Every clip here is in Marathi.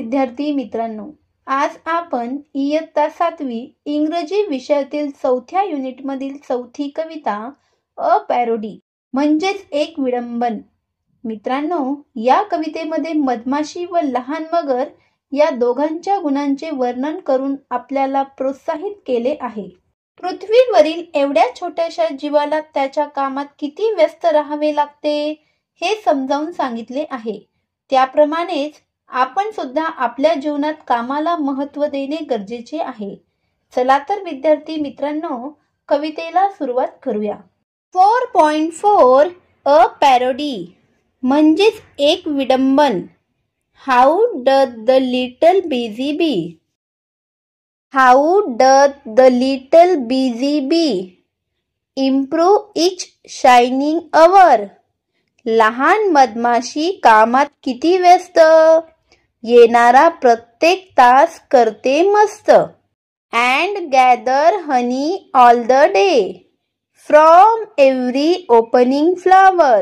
विद्यार्थी मित्रांनो, आज आपण इयत्ता 7वी इंग्रजी विषयातील 4थ्या युनिटमधील 4थी कविता अ पॅरोडी म्हणजेच एक विडंबन. मित्रांनो, या कवितेमध्ये मधमाशी व लहान मगर या दोघांच्या गुणांचे वर्णन करून आपल्याला प्रोत्साहित केले आहे. पृथ्वीवरील एवढ्या छोट्याशा जीवाला त्याच्या कामात किती व्यस्त राहावे लागते हे समजावून सांगितले आहे. त्याप्रमाणेच आपण सुद्धा आपल्या जीवनात कामाला महत्त्व देणे गरजेचे आहे. चला तर विद्यार्थी मित्रांनो, कवितेला सुरुवात करूया. 4.4 अ पॅरोडी म्हणजेच एक विडंबन. How doth the little busy bee? How doth the little busy bee improve each shining hour? लहान मधमाशी कामात किती व्यस्त, येणारा प्रत्येक तास करते मस्त. And gather honey all the day from every opening flower.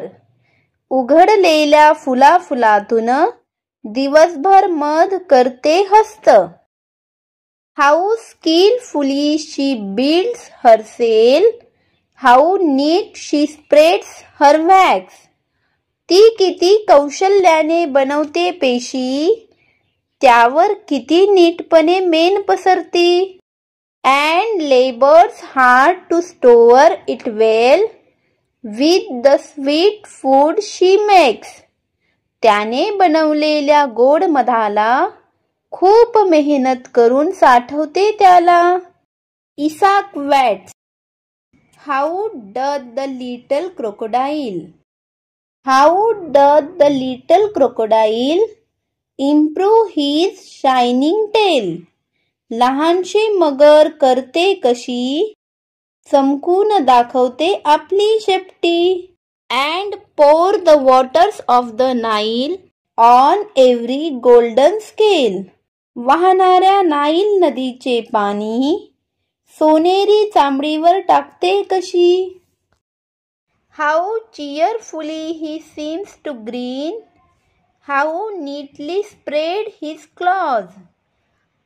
उघडलेल्या फुलातून दिवसभर मध करते हस्त. How skillfully she builds her cell, how neat she spreads her wax. ती किती कौशल्याने बनवते पेशी, त्यावर किती नीटपणे मेण पसरती. And labors hard to store it well with the sweet food she makes. त्याने बनवलेल्या गोड मधाला खूप मेहनत करून साठवते त्याला. Isaac Watts. How doth the little crocodile? How doth the little crocodile improve his shining tail? लहानशी मगर करते कशी, चमकून दाखवते आपली शेपटी. And pour the waters of the Nile on every golden scale. वाहणाऱ्या नाईल नदीचे पाणी सोनेरी चांबडीवर टाकते कशी. How cheerfully he seems to grin, how neatly spread his claws.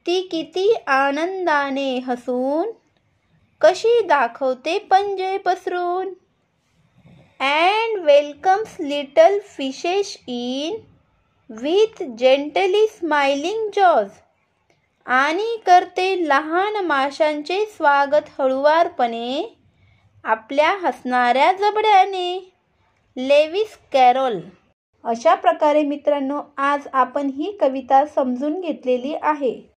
ती किती आनंदाने हसून कशी दाखवते पंजे पसरून. And welcomes little fishes in with gently smiling jaws. आणि करते लहान माशांचे स्वागत हळुवारपणे आपल्या हसणाऱ्या जबड्याने. Lewis Carroll. अशा प्रकारे मित्रांनो, आज आपण ही कविता समजून घेतलेली आहे.